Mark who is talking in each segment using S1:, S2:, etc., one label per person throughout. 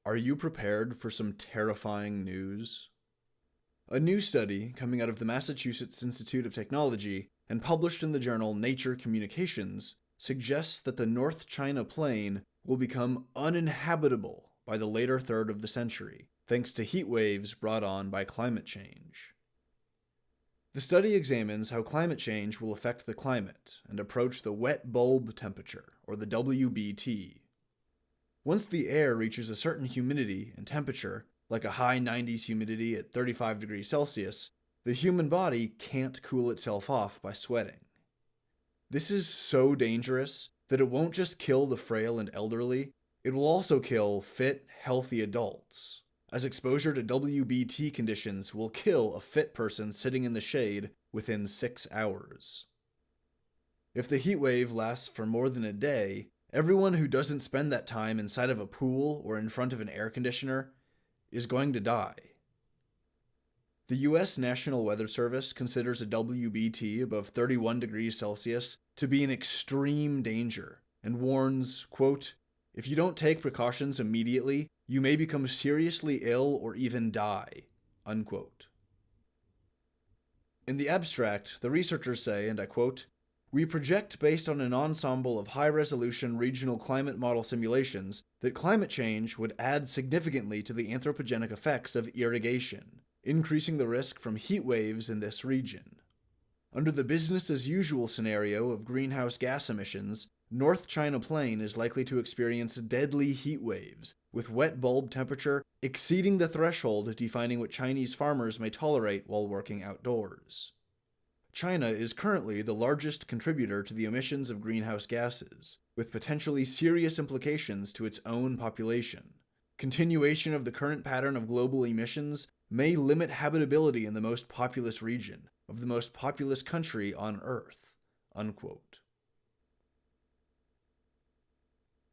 S1: Are you prepared for some terrifying news? A new study coming out of the Massachusetts Institute of Technology and published in the journal Nature Communications suggests that the North China Plain will become uninhabitable by the later third of the century, thanks to heat waves brought on by climate change. The study examines how climate change will affect the climate and approach the wet bulb temperature, or the WBT. Once the air reaches a certain humidity and temperature, like a high 90s humidity at 35 degrees Celsius, the human body can't cool itself off by sweating. This is so dangerous that it won't just kill the frail and elderly, it will also kill fit, healthy adults, as exposure to WBT conditions will kill a fit person sitting in the shade within 6 hours. If the heat wave lasts for more than a day, everyone who doesn't spend that time inside of a pool or in front of an air conditioner is going to die. The US National Weather Service considers a WBT above 31 degrees Celsius to be an extreme danger and warns, quote, "If you don't take precautions immediately, you may become seriously ill or even die," unquote. In the abstract, the researchers say, and I quote, "We project based on an ensemble of high-resolution regional climate model simulations that climate change would add significantly to the anthropogenic effects of irrigation, increasing the risk from heat waves in this region. Under the business-as-usual scenario of greenhouse gas emissions, North China Plain is likely to experience deadly heat waves, with wet bulb temperature exceeding the threshold defining what Chinese farmers may tolerate while working outdoors. China is currently the largest contributor to the emissions of greenhouse gases, with potentially serious implications to its own population. Continuation of the current pattern of global emissions may limit habitability in the most populous region of the most populous country on Earth," unquote.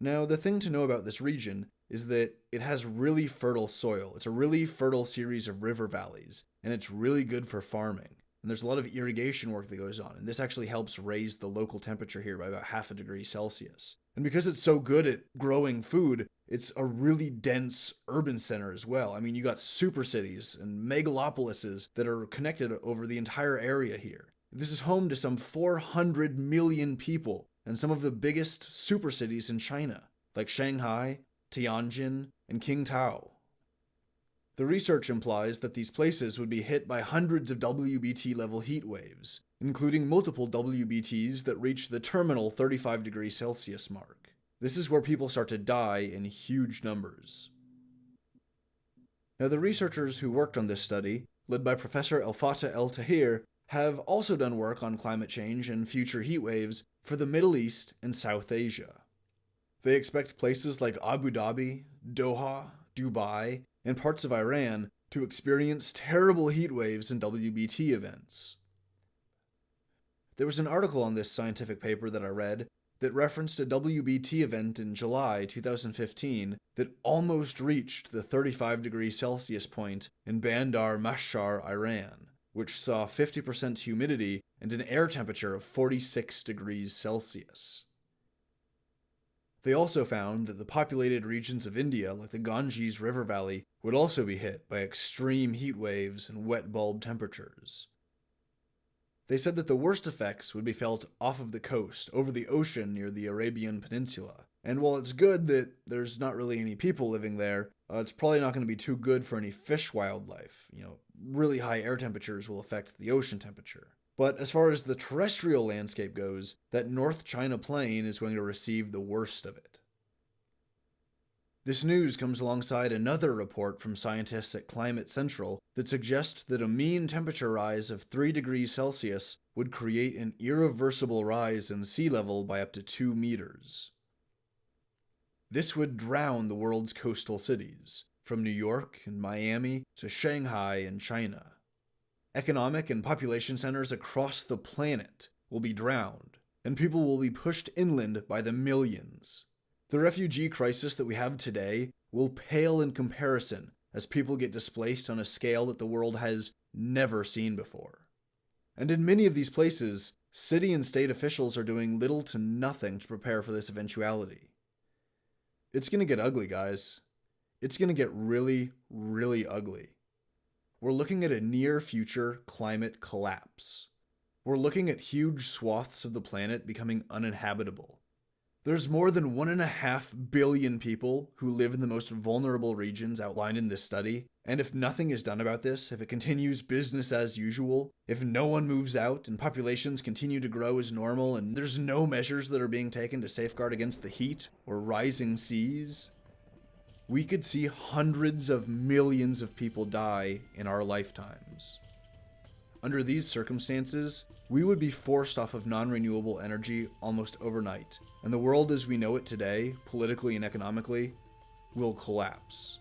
S1: Now, the thing to know about this region is that it has really fertile soil. It's a really fertile series of river valleys, and it's really good for farming. And there's a lot of irrigation work that goes on, and this actually helps raise the local temperature here by about 0.5 degree Celsius. And because it's so good at growing food, it's a really dense urban center as well. I mean, you got super cities and megalopolises that are connected over the entire area here. This is home to some 400 million people and some of the biggest super cities in China, like Shanghai, Tianjin, and Qingdao. The research implies that these places would be hit by hundreds of WBT-level heat waves, including multiple WBTs that reach the terminal 35 degrees Celsius mark. This is where people start to die in huge numbers. Now, the researchers who worked on this study, led by Professor El Fatah El Tahir, have also done work on climate change and future heat waves for the Middle East and South Asia. They expect places like Abu Dhabi, Doha, Dubai, and parts of Iran to experience terrible heat waves and WBT events. There was an article on this scientific paper that I read that referenced a WBT event in July 2015 that almost reached the 35 degrees Celsius point in Bandar Mashar, Iran, which saw 50% humidity and an air temperature of 46 degrees Celsius. They also found that the populated regions of India, like the Ganges River Valley, would also be hit by extreme heat waves and wet bulb temperatures. They said that the worst effects would be felt off of the coast, over the ocean near the Arabian Peninsula. And while it's good that there's not really any people living there, it's probably not going to be too good for any fish wildlife. Really high air temperatures will affect the ocean temperature. But as far as the terrestrial landscape goes, that North China Plain is going to receive the worst of it. This news comes alongside another report from scientists at Climate Central that suggests that a mean temperature rise of 3 degrees Celsius would create an irreversible rise in sea level by up to 2 meters. This would drown the world's coastal cities, from New York and Miami to Shanghai and China. Economic and population centers across the planet will be drowned, and people will be pushed inland by the millions. The refugee crisis that we have today will pale in comparison as people get displaced on a scale that the world has never seen before. And in many of these places, city and state officials are doing little to nothing to prepare for this eventuality. It's gonna get ugly, guys. it's going to get really, really ugly. We're looking at a near future climate collapse. We're looking at huge swaths of the planet becoming uninhabitable. There's more than 1.5 billion people who live in the most vulnerable regions outlined in this study, and if nothing is done about this, if it continues business as usual, if no one moves out and populations continue to grow as normal and there's no measures that are being taken to safeguard against the heat or rising seas, we could see hundreds of millions of people die in our lifetimes. Under these circumstances, we would be forced off of non-renewable energy almost overnight, and the world as we know it today, politically and economically, will collapse.